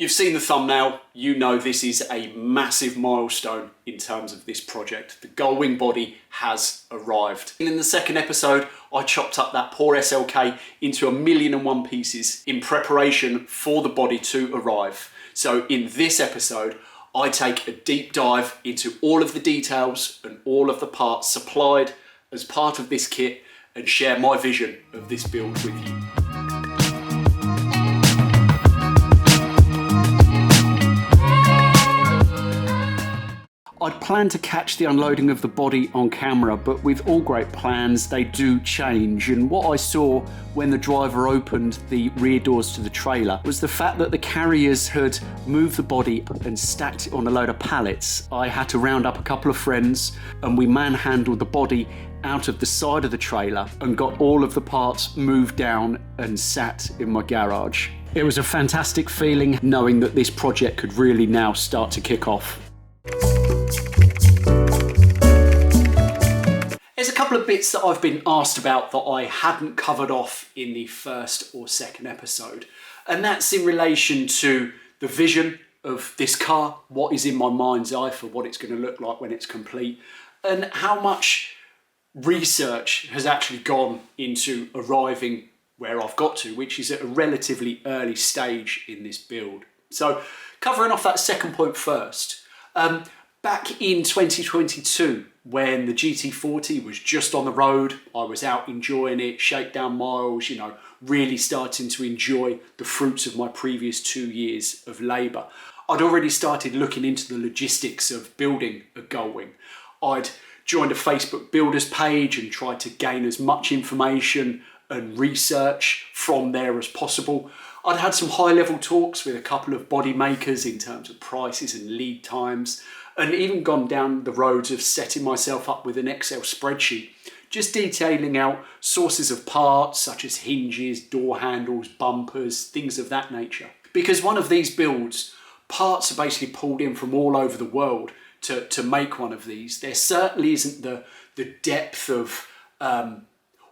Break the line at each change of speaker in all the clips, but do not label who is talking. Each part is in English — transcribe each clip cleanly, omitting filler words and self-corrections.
You've seen the thumbnail, you know this is a massive milestone in terms of this project. The Gullwing body has arrived. And in the second episode, I chopped up that poor SLK into 1,000,001 pieces in preparation for the body to arrive. So in this episode, I take a deep dive into all of the details and all of the parts supplied as part of this kit and share my vision of this build with you. I'd planned to catch the unloading of the body on camera, but with all great plans, they do change. And what I saw when the driver opened the rear doors to the trailer was the fact that the carriers had moved the body and stacked it on a load of pallets. I had to round up a couple of friends and we manhandled the body out of the side of the trailer and got all of the parts moved down and sat in my garage. It was a fantastic feeling knowing that this project could really now start to kick off. There's a couple of bits that I've been asked about that I hadn't covered off in the first or second episode, and that's in relation to the vision of this car, what is in my mind's eye for what it's going to look like when it's complete, and how much research has actually gone into arriving where I've got to, which is at a relatively early stage in this build. So covering off that second point first, back in 2022, when the GT40 was just on the road, I was out enjoying it, shakedown miles, really starting to enjoy the fruits of my previous 2 years of labour. I'd already started looking into the logistics of building a Gullwing. I'd joined a Facebook builders page and tried to gain as much information and research from there as possible. I'd had some high-level talks with a couple of body makers in terms of prices and lead times, and even gone down the roads of setting myself up with an Excel spreadsheet, just detailing out sources of parts such as hinges, door handles, bumpers, things of that nature. Because one of these builds, parts are basically pulled in from all over the world to make one of these. There certainly isn't the depth of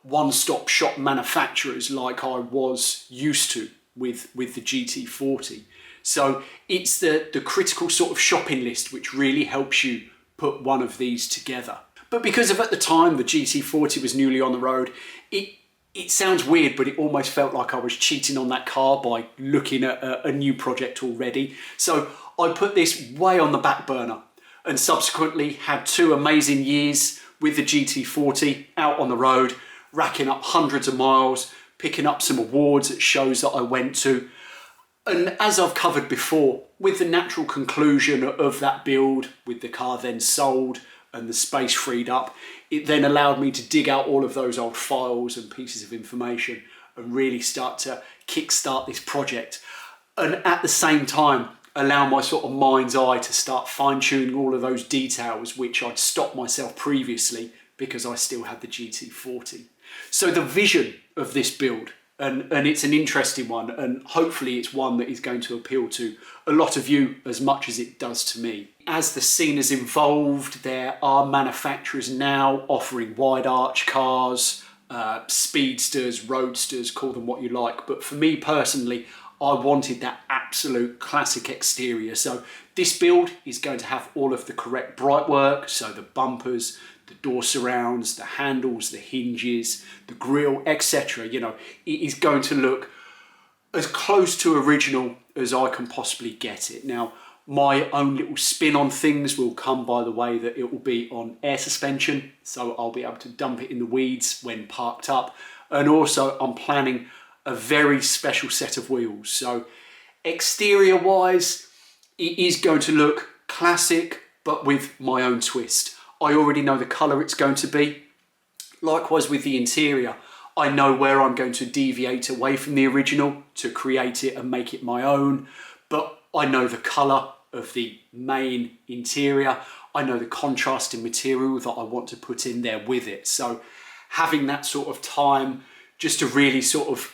one-stop shop manufacturers like I was used to with the GT40. So it's the critical sort of shopping list which really helps you put one of these together. But because of at the time the GT40 was newly on the road, it sounds weird, but it almost felt like I was cheating on that car by looking at a new project already. So I put this way on the back burner and subsequently had 2 amazing years with the GT40 out on the road, racking up hundreds of miles, picking up some awards at shows that I went to. And as I've covered before, with the natural conclusion of that build, with the car then sold and the space freed up, it then allowed me to dig out all of those old files and pieces of information and really start to kickstart this project. And at the same time, allow my sort of mind's eye to start fine-tuning all of those details which I'd stopped myself previously because I still had the GT40. So the vision of this build, and it's an interesting one, and hopefully it's one that is going to appeal to a lot of you as much as it does to me. As the scene has evolved, there are manufacturers now offering wide arch cars, speedsters, roadsters, call them what you like. But for me personally, I wanted that absolute classic exterior. So this build is going to have all of the correct bright work, so the bumpers, the door surrounds, the handles, the hinges, the grille, etc. It is going to look as close to original as I can possibly get it. Now, my own little spin on things will come by the way that it will be on air suspension, so I'll be able to dump it in the weeds when parked up. And also I'm planning a very special set of wheels. So exterior wise, it is going to look classic, but with my own twist. I already know the colour it's going to be. Likewise with the interior, I know where I'm going to deviate away from the original to create it and make it my own, but I know the colour of the main interior. I know the contrasting material that I want to put in there with it. So having that sort of time just to really sort of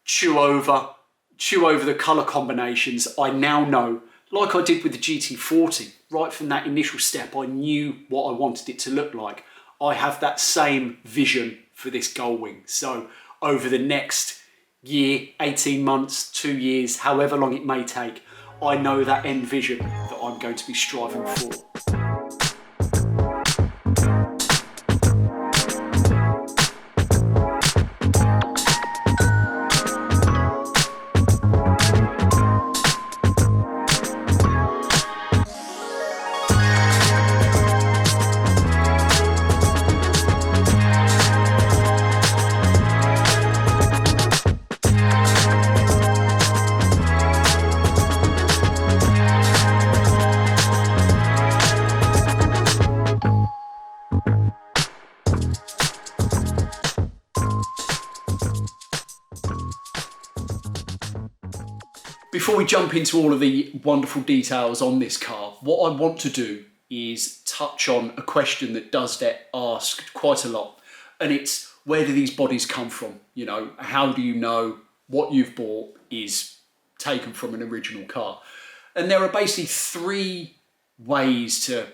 chew over the colour combinations, I now know, like I did with the GT40, right from that initial step, I knew what I wanted it to look like. I have that same vision for this Gullwing. So over the next year, 18 months, 2 years, however long it may take, I know that end vision that I'm going to be striving for. Before we jump into all of the wonderful details on this car, what I want to do is touch on a question that does get asked quite a lot, and it's, where do these bodies come from? You know, how do you know what you've bought is taken from an original car? And there are basically three ways to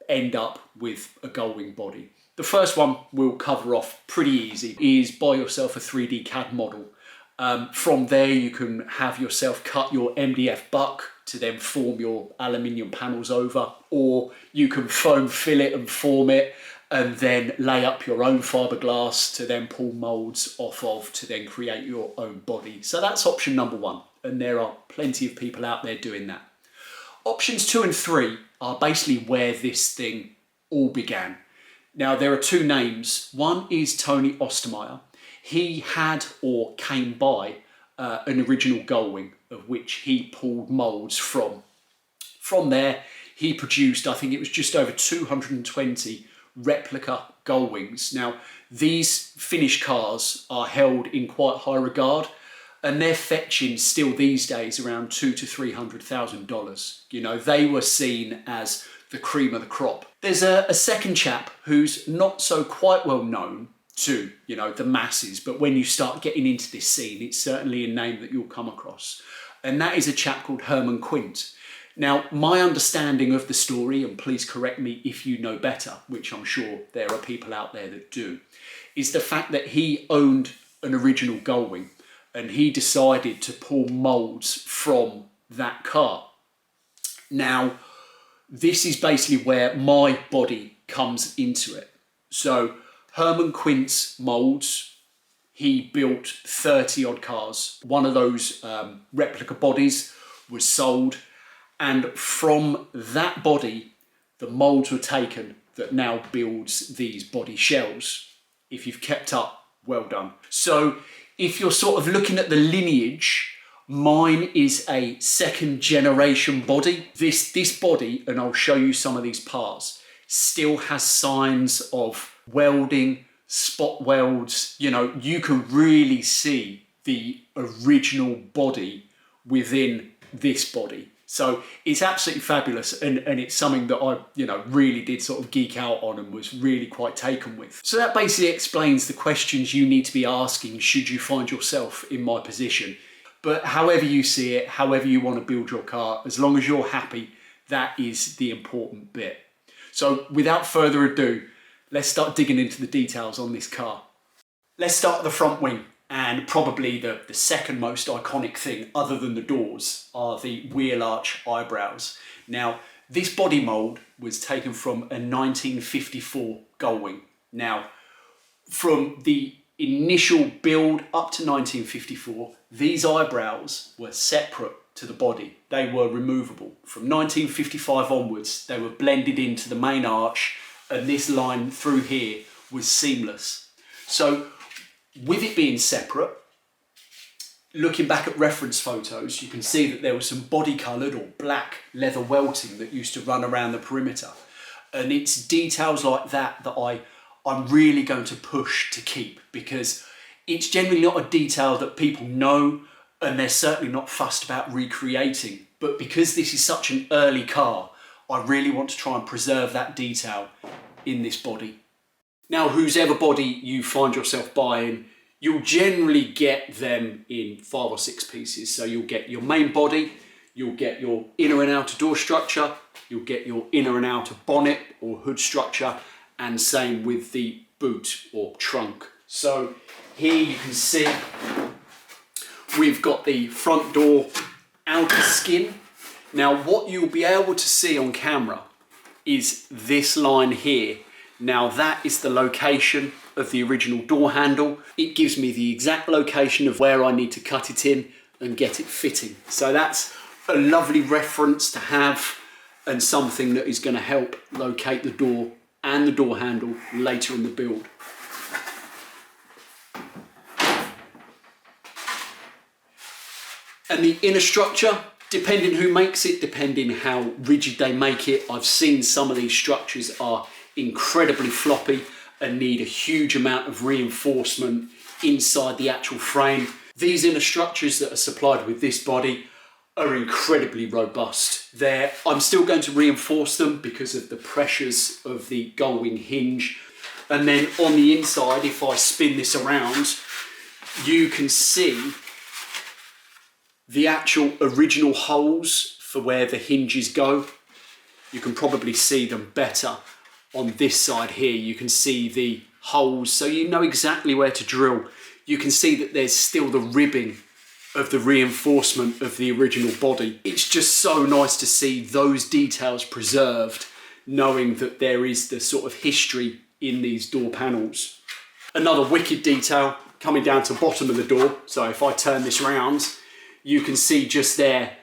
end up with a Gullwing body. The first one we'll cover off pretty easy, is buy yourself a 3D CAD model. From there you can have yourself cut your MDF buck to then form your aluminium panels over, or you can foam fill it and form it and then lay up your own fiberglass to then pull moulds off of to then create your own body. So that's option number one, and there are plenty of people out there doing that. Options 2 and 3 are basically where this thing all began. Now there are two names. One is Tony Ostermeyer. He had or came by an original Gullwing of which he pulled moulds from. From there, he produced, I think it was just over 220 replica Gullwings. Now, these finished cars are held in quite high regard, and they're fetching still these days around $200,000 to $300,000. You know, they were seen as the cream of the crop. There's a second chap who's not so quite well known to, you know, the masses, but when you start getting into this scene, it's certainly a name that you'll come across, and that is a chap called Herman Quint. Now, my understanding of the story, and please correct me if you know better, which I'm sure there are people out there that do, is the fact that he owned an original Gullwing and he decided to pull moulds from that car. Now, this is basically where my body comes into it. So Herman Quint's moulds, he built 30 odd cars. One of those replica bodies was sold, and from that body, the moulds were taken that now builds these body shells. If you've kept up, well done. So if you're sort of looking at the lineage, mine is a second generation body. This body, and I'll show you some of these parts, still has signs of welding, spot welds. You know, you can really see the original body within this body. So it's absolutely fabulous, and it's something that I, you know, really did sort of geek out on and was really quite taken with. So that basically explains the questions you need to be asking should you find yourself in my position. But however you see it, however you want to build your car, as long as you're happy, that is the important bit. So without further ado, let's start digging into the details on this car. Let's start at the front wing, and probably the second most iconic thing other than the doors are the wheel arch eyebrows. Now, this body mould was taken from a 1954 Gullwing. Now, from the initial build up to 1954, these eyebrows were separate to the body. They were removable. From 1955 onwards, they were blended into the main arch, and this line through here was seamless. So with it being separate, looking back at reference photos, you can see that there was some body coloured or black leather welting that used to run around the perimeter. And it's details like that that I'm really going to push to keep, because it's generally not a detail that people know, and they're certainly not fussed about recreating. But because this is such an early car, I really want to try and preserve that detail in this body. Now, whose ever body you find yourself buying, you'll generally get them in 5 or 6 pieces. So you'll get your main body, you'll get your inner and outer door structure, you'll get your inner and outer bonnet or hood structure, and same with the boot or trunk. So here you can see we've got the front door outer skin. Now what you'll be able to see on camera is this line here. Now that is the location of the original door handle. It gives me the exact location of where I need to cut it in and get it fitting. So that's a lovely reference to have, and something that is going to help locate the door and the door handle later in the build. And the inner structure, depending who makes it, depending how rigid they make it, I've seen some of these structures are incredibly floppy and need a huge amount of reinforcement inside the actual frame. These inner structures that are supplied with this body are incredibly robust. I'm still going to reinforce them because of the pressures of the Gullwing hinge. And then on the inside, if I spin this around, you can see the actual original holes for where the hinges go. You can probably see them better on this side here. You can see the holes, so you know exactly where to drill. You can see that there's still the ribbing of the reinforcement of the original body. It's just so nice to see those details preserved, knowing that there is the sort of history in these door panels. Another wicked detail coming down to the bottom of the door. So if I turn this around, you can see just there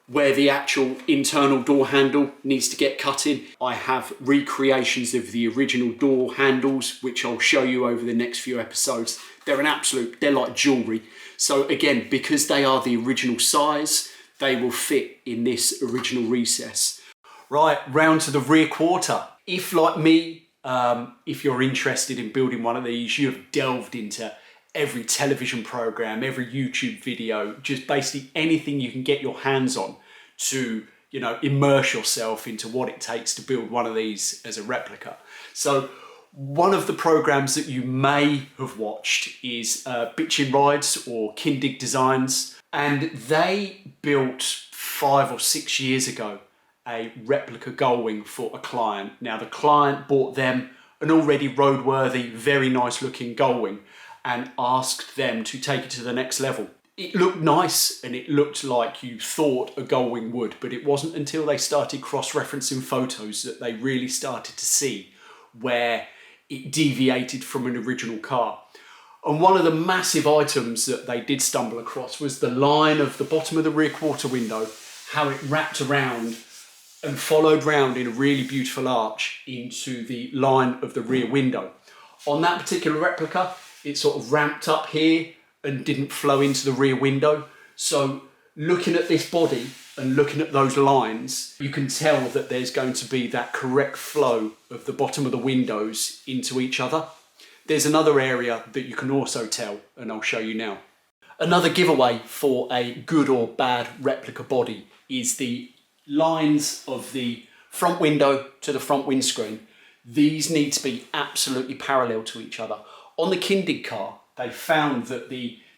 where the actual internal door handle needs to get cut in. I have recreations of the original door handles, which I'll show you over the next few episodes. They're like jewelry. So again, because they are the original size, they will fit in this original recess. Right, round to the rear quarter. If like me, if you're interested in building one of these, you've delved into every television program, every YouTube video, just basically anything you can get your hands on to, you know, immerse yourself into what it takes to build one of these as a replica. So one of the programs that you may have watched is Bitchin' Rides or Kindig Designs, and they built 5 or 6 years ago a replica Gullwing for a client. Now the client bought them an already roadworthy, very nice looking Gullwing and asked them to take it to the next level. It looked nice and it looked like you thought a Gullwing would, but it wasn't until they started cross-referencing photos that they really started to see where it deviated from an original car. And one of the massive items that they did stumble across was the line of the bottom of the rear quarter window, how it wrapped around and followed round in a really beautiful arch into the line of the rear window. On that particular replica, it sort of ramped up here and didn't flow into the rear window. So looking at this body and looking at those lines, you can tell that there's going to be that correct flow of the bottom of the windows into each other. There's another area that you can also tell, and I'll show you now. Another giveaway for a good or bad replica body is the lines of the front window to the front windscreen. These need to be absolutely parallel to each other. On the Kindig car, they found that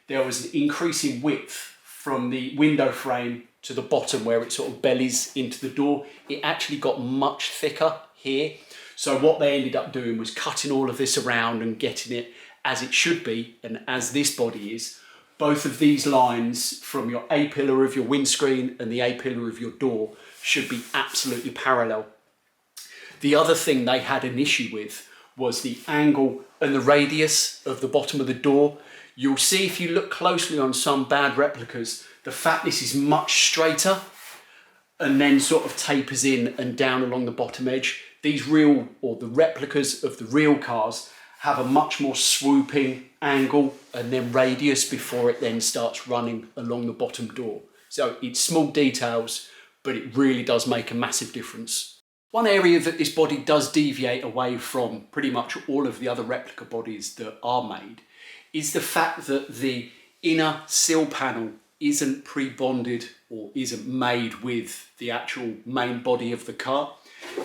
there was an increase in width from the window frame to the bottom where it sort of bellies into the door. It actually got much thicker here. So what they ended up doing was cutting all of this around and getting it as it should be and as this body is. Both of these lines from your A-pillar of your windscreen and the A-pillar of your door should be absolutely parallel. The other thing they had an issue with was the angle and the radius of the bottom of the door. You'll see if you look closely on some bad replicas, the fact this is much straighter and then sort of tapers in and down along the bottom edge. These real, or the replicas of the real cars, have a much more swooping angle and then radius before it then starts running along the bottom door. So it's small details, but it really does make a massive difference. One area that this body does deviate away from pretty much all of the other replica bodies that are made is the fact that the inner sill panel isn't pre-bonded or isn't made with the actual main body of the car.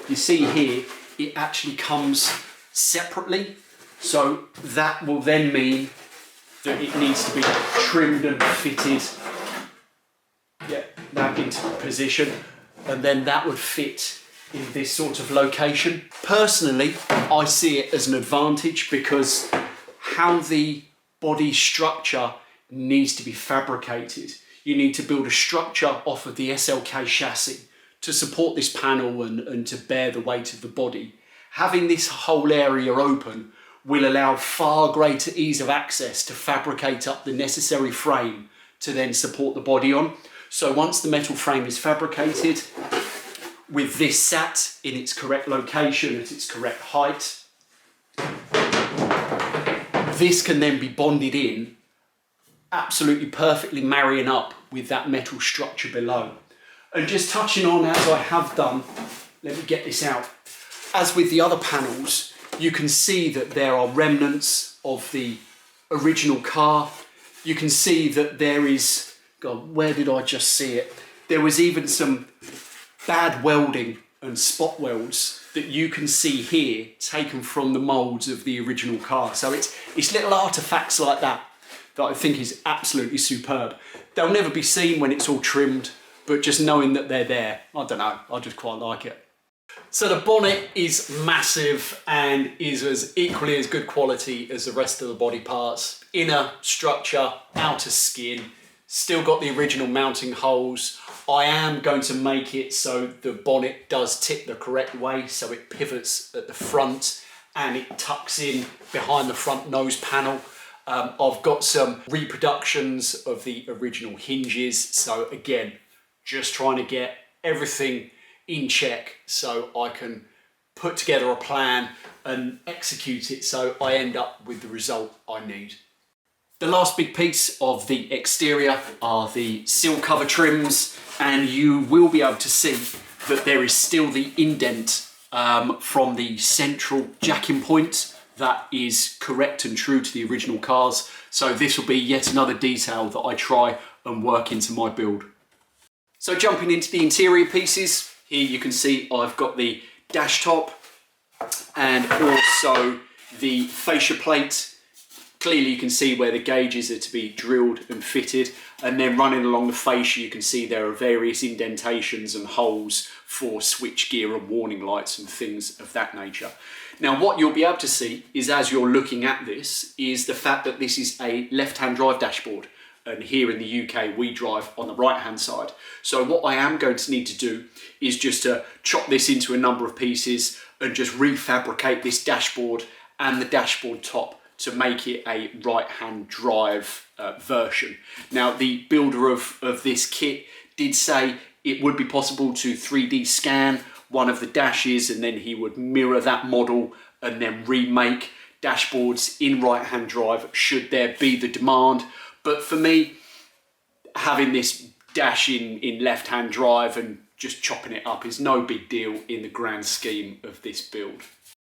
You see here, it actually comes separately. So that will then mean that it needs to be trimmed and fitted, get that into position, and then that would fit in this sort of location. Personally, I see it as an advantage because how the body structure needs to be fabricated. you need to build a structure off of the SLK chassis to support this panel and to bear the weight of the body. Having this whole area open will allow far greater ease of access to fabricate up the necessary frame to then support the body on. So once the metal frame is fabricated, with this sat in its correct location at its correct height, this can then be bonded in, absolutely perfectly marrying up with that metal structure below. And just touching on, as I have done, let me get this out. As with the other panels, you can see that there are remnants of the original car. You can see that there is, God, where did I just see it? There was even some bad welding and spot welds that you can see here taken from the moulds of the original car. So it's little artifacts like that that I think is absolutely superb. They'll never be seen when it's all trimmed, but just knowing that they're there, I don't know, I just quite like it. So the bonnet is massive and is as equally as good quality as the rest of the body parts. Inner structure, outer skin, still got the original mounting holes. I am going to make it so the bonnet does tip the correct way, so it pivots at the front and it tucks in behind the front nose panel. I've got some reproductions of the original hinges, so again, just trying to get everything in check so I can put together a plan and execute it so I end up with the result I need. The last big piece of the exterior are the seal cover trims, and you will be able to see that there is still the indent from the central jacking point that is correct and true to the original cars. So this will be yet another detail that I try and work into my build. So jumping into the interior pieces, here you can see I've got the dash top and also the fascia plate. Clearly you can see where the gauges are to be drilled and fitted, and then running along the fascia you can see there are various indentations and holes for switch gear and warning lights and things of that nature. Now what you'll be able to see is, as you're looking at this, is the fact that this is a left-hand drive dashboard, and here in the UK we drive on the right-hand side. So what I am going to need to do is just to chop this into a number of pieces and just refabricate this dashboard and the dashboard top to make it a right-hand drive version. Now the builder of this kit did say it would be possible to 3D scan one of the dashes, and then he would mirror that model and then remake dashboards in right-hand drive should there be the demand. But for me, having this dash in left-hand drive and just chopping it up is no big deal in the grand scheme of this build.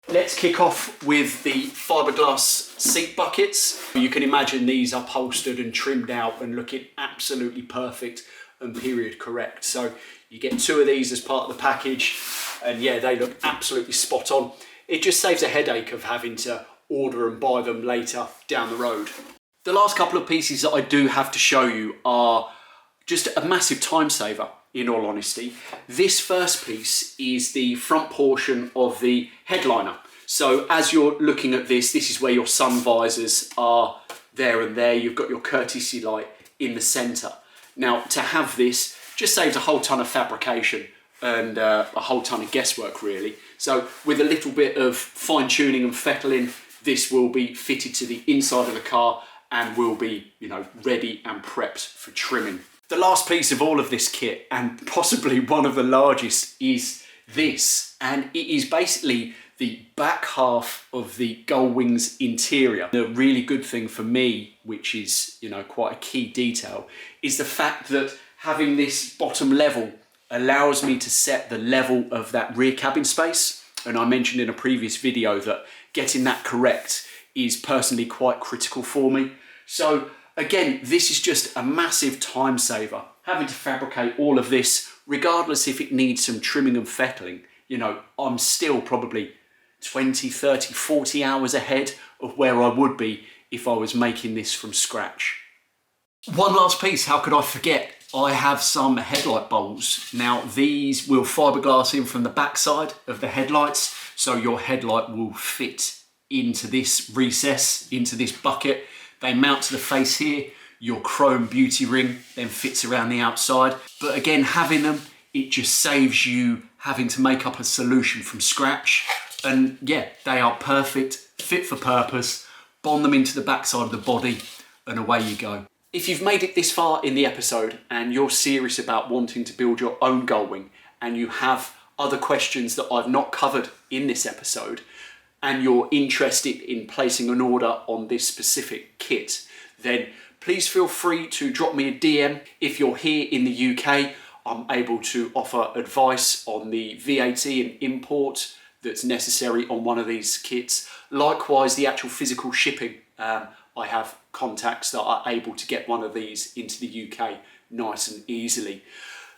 Let's kick off with the fiberglass seat buckets. You can imagine these upholstered and trimmed out and looking absolutely perfect and period correct. So you get 2 of these as part of the package, and yeah, they look absolutely spot on. It just saves a headache of having to order and buy them later down the road. The last couple of pieces that I do have to show you are just a massive time saver, in all honesty. This first piece is the front portion of the headliner. So as you're looking at this is where your sun visors are there and there. You've got your courtesy light in the center. Now to have this just saves a whole ton of fabrication and a whole ton of guesswork really. So with a little bit of fine tuning and fettling, this will be fitted to the inside of the car and will be, you know, ready and prepped for trimming. The last piece of all of this kit, and possibly one of the largest, is this, and it is basically the back half of the Gullwing's interior. The really good thing for me, which is, you know, quite a key detail, is the fact that having this bottom level allows me to set the level of that rear cabin space. And I mentioned in a previous video that getting that correct is personally quite critical for me. So again, this is just a massive time saver. Having to fabricate all of this, regardless if it needs some trimming and fettling, you know, I'm still probably 20, 30, 40 hours ahead of where I would be if I was making this from scratch. One last piece, how could I forget? I have some headlight bowls. Now these will fiberglass in from the backside of the headlights, so your headlight will fit into this recess, into this bucket. They mount to the face here. your chrome beauty ring then fits around the outside. But again, having them, it just saves you having to make up a solution from scratch. And yeah, they are perfect, fit for purpose. Bond them into the backside of the body and away you go. If you've made it this far in the episode and you're serious about wanting to build your own Gullwing and you have other questions that I've not covered in this episode and you're interested in placing an order on this specific kit, then please feel free to drop me a DM. If you're here in the UK, I'm able to offer advice on the VAT and import that's necessary on one of these kits. Likewise, the actual physical shipping. I have contacts that are able to get one of these into the UK nice and easily.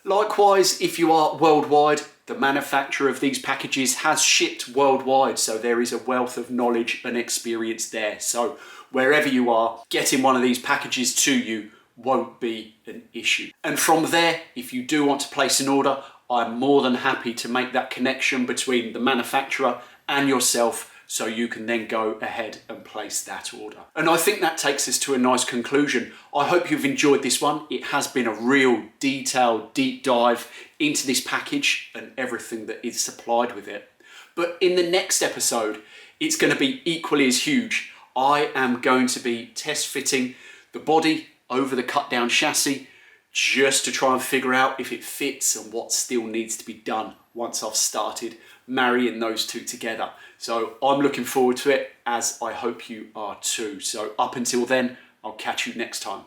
Likewise, if you are worldwide, the manufacturer of these packages has shipped worldwide, so there is a wealth of knowledge and experience there. So wherever you are, getting one of these packages to you won't be an issue. And from there, if you do want to place an order, I'm more than happy to make that connection between the manufacturer and yourself, so you can then go ahead and place that order. And I think that takes us to a nice conclusion. I hope you've enjoyed this one. It has been a real detailed deep dive into this package and everything that is supplied with it. But in the next episode, it's going to be equally as huge. I am going to be test fitting the body over the cut down chassis just to try and figure out if it fits and what still needs to be done once I've started marrying those two together. So I'm looking forward to it, as I hope you are too. So up until then, I'll catch you next time.